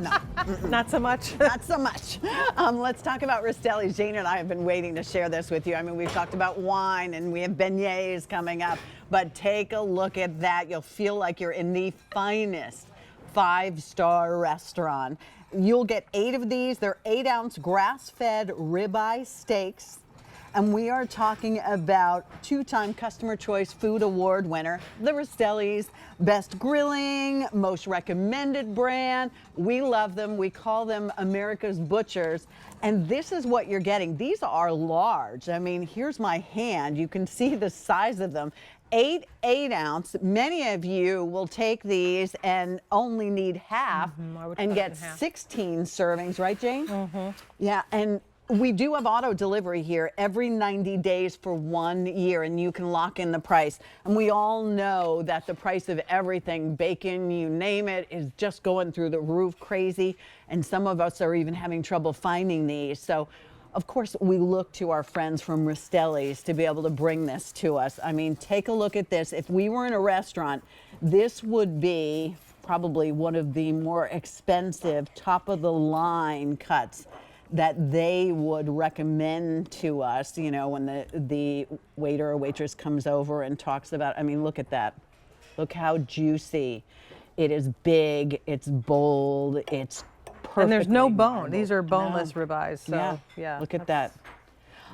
No. Not so much. Not so much. Let's talk about Rastelli. Jane and I have been waiting to share this with you. I mean, we've talked about wine and we have beignets coming up, but take a look at that. You'll feel like you're in the finest five-star restaurant. You'll get 8 of these. They're 8-ounce grass-fed ribeye steaks. And we are talking about 2-time Customer Choice Food Award winner, the Rastelli's Best Grilling, Most Recommended brand. We love them. We call them America's Butchers. And this is what you're getting. These are large. I mean, here's my hand. You can see the size of them. 8-ounce. Many of you will take these and only need half and get 16 servings, right, Jane? Yeah, and we do have auto delivery here every 90 days for 1 year, and you can lock in the price. And we all know that the price of everything, bacon, you name it, is just going through the roof crazy. And some of us are even having trouble finding these. So, of course, we look to our friends from Rastelli's to be able to bring this to us. I mean, take a look at this. If we were in a restaurant, this would be probably one of the more expensive, top-of-the-line cuts that they would recommend to us, you know, when the waiter or waitress comes over and talks about, I mean, look at that. Look how juicy. It is big, it's bold, it's perfect. And there's no bone. These are boneless ribeyes. So, yeah. Look at that.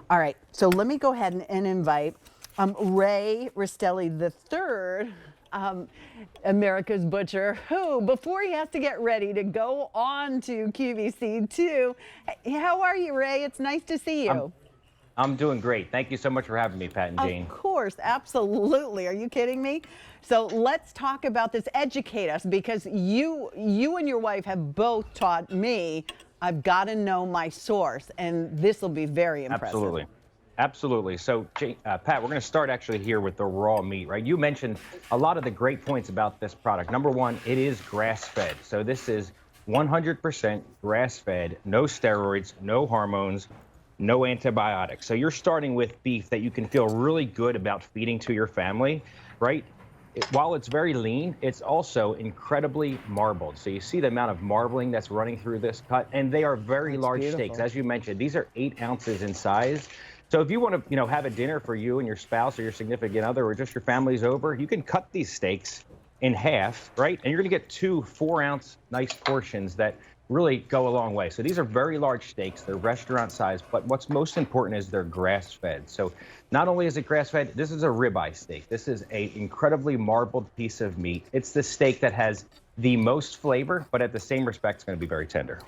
All right, so let me go ahead and invite Ray Rastelli III, America's Butcher, who, before he has to get ready to go on to QVC 2, how are you, Ray? It's nice to see you. I'm doing great. Thank you so much for having me, Pat and Jane. Of course, absolutely. Are you kidding me? So let's talk about this. Educate us, because you and your wife have both taught me I've got to know my source, and this will be very impressive. Absolutely. Absolutely. So, Pat, we're going to start actually here with the raw meat, right? You mentioned a lot of the great points about this product. Number one, it is grass-fed. So this is 100% grass-fed, no steroids, no hormones, no antibiotics. So you're starting with beef that you can feel really good about feeding to your family, right? While it's very lean, it's also incredibly marbled. So you see the amount of marbling that's running through this cut, and they are very large steaks. As you mentioned, these are 8 ounces in size. So if you want to, have a dinner for you and your spouse or your significant other or just your family's over, you can cut these steaks in half, right? And you're going to get 2 4-ounce nice portions that really go a long way. So these are very large steaks. They're restaurant size, but what's most important is they're grass-fed. So not only is it grass-fed, this is a ribeye steak. This is an incredibly marbled piece of meat. It's the steak that has the most flavor, but at the same respect, it's going to be very tender.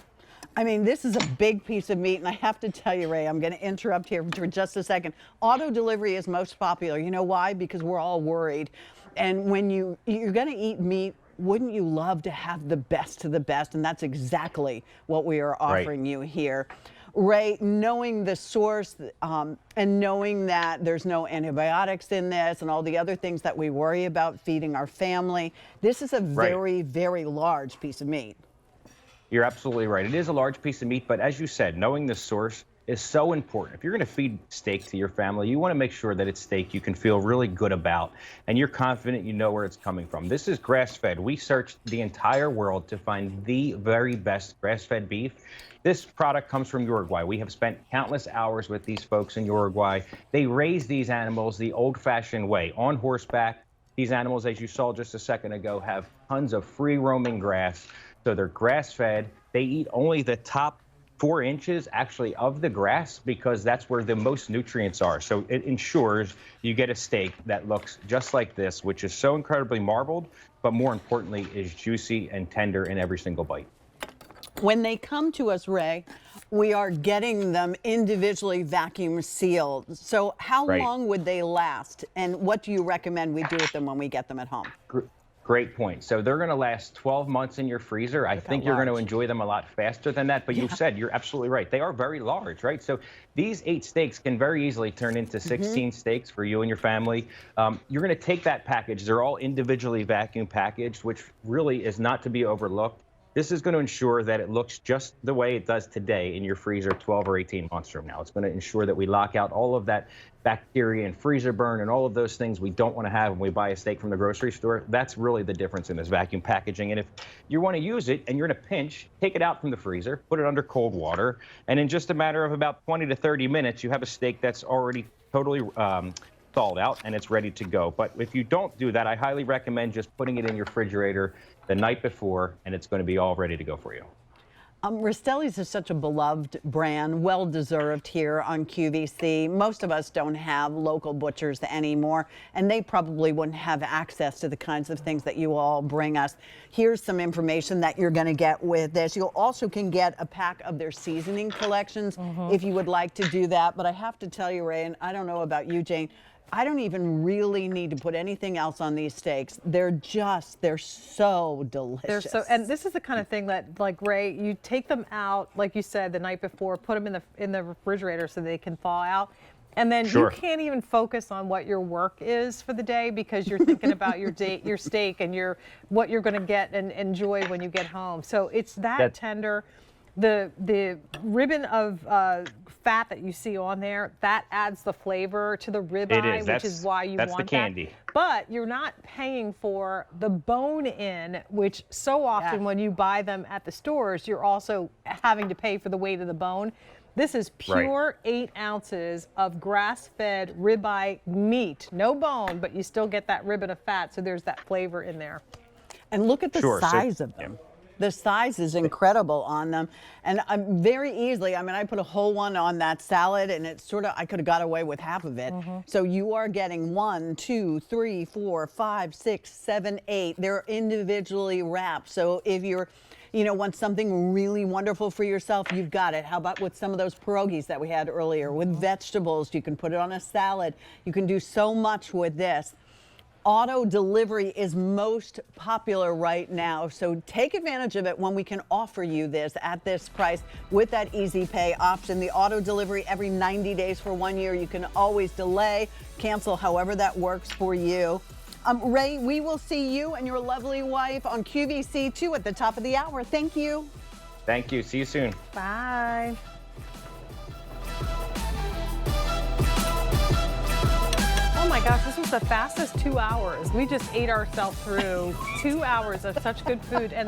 I mean, this is a big piece of meat, and I have to tell you, Ray, I'm going to interrupt here for just a second. Auto delivery is most popular. You know why? Because we're all worried. And when you're going to eat meat, wouldn't you love to have the best of the best? And that's exactly what we are offering you here. Ray, knowing the source and knowing that there's no antibiotics in this and all the other things that we worry about feeding our family, this is a very, very large piece of meat. You're absolutely right. It is a large piece of meat, but as you said, knowing the source is so important. If you're going to feed steak to your family, you want to make sure that it's steak you can feel really good about, and you're confident you know where it's coming from. This is grass-fed. We searched the entire world to find the very best grass-fed beef. This product comes from Uruguay. We have spent countless hours with these folks in Uruguay. They raise these animals the old-fashioned way, on horseback. These animals, as you saw just a second ago, have tons of free-roaming grass. So they're grass-fed. They eat only the top 4 inches actually of the grass because that's where the most nutrients are. So it ensures you get a steak that looks just like this, which is so incredibly marbled, but more importantly is juicy and tender in every single bite. When they come to us, Ray, we are getting them individually vacuum sealed. So how long would they last? And what do you recommend we do with them when we get them at home? Great point. So they're going to last 12 months in your freezer. I think you're going to enjoy them a lot faster than that. But you've said, you're absolutely right. They are very large, right? So these 8 steaks can very easily turn into 16 steaks for you and your family. You're going to take that package. They're all individually vacuum packaged, which really is not to be overlooked. This is going to ensure that it looks just the way it does today in your freezer 12 or 18 months from now. It's going to ensure that we lock out all of that bacteria and freezer burn and all of those things we don't want to have when we buy a steak from the grocery store. That's really the difference in this vacuum packaging. And if you want to use it and you're in a pinch, take it out from the freezer, put it under cold water, and in just a matter of about 20 to 30 minutes, you have a steak that's already totally thawed out and it's ready to go. But if you don't do that, I highly recommend just putting it in your refrigerator the night before, and it's going to be all ready to go for you. Rastelli's is such a beloved brand, well-deserved here on QVC. Most of us don't have local butchers anymore, and they probably wouldn't have access to the kinds of things that you all bring us. Here's some information that you're going to get with this. You also can get a pack of their seasoning collections if you would like to do that. But I have to tell you, Ray, and I don't know about you, Jane, I don't even really need to put anything else on these steaks. They're so delicious. And this is the kind of thing that, like, Ray, you take them out, like you said, the night before, put them in the refrigerator so they can thaw out. And then you can't even focus on what your work is for the day because you're thinking about your steak and what you're going to get and enjoy when you get home. So it's that tender. The ribbon of fat that you see on there, that adds the flavor to the ribeye, which is why you want the candy. that. But you're not paying for the bone-in, which so often when you buy them at the stores, you're also having to pay for the weight of the bone. This is pure 8 ounces of grass-fed ribeye meat. No bone, but you still get that ribbon of fat, so there's that flavor in there. And look at the size of them. The size is incredible on them. And I'm very easily, I mean, I put a whole one on that salad and it's sort of, I could have got away with half of it. So you are getting 1, 2, 3, 4, 5, 6, 7, 8. They're individually wrapped. So if you're, want something really wonderful for yourself, you've got it. How about with some of those pierogies that we had earlier with vegetables? You can put it on a salad. You can do so much with this. Auto delivery is most popular right now, so take advantage of it when we can offer you this at this price with that easy pay option. The auto delivery every 90 days for 1 year. You can always delay, cancel, however that works for you. Ray, we will see you and your lovely wife on QVC2 at the top of the hour. Thank you. Thank you. See you soon. Bye. Oh my gosh, this was the fastest 2 hours. We just ate ourselves through 2 hours of such good food. And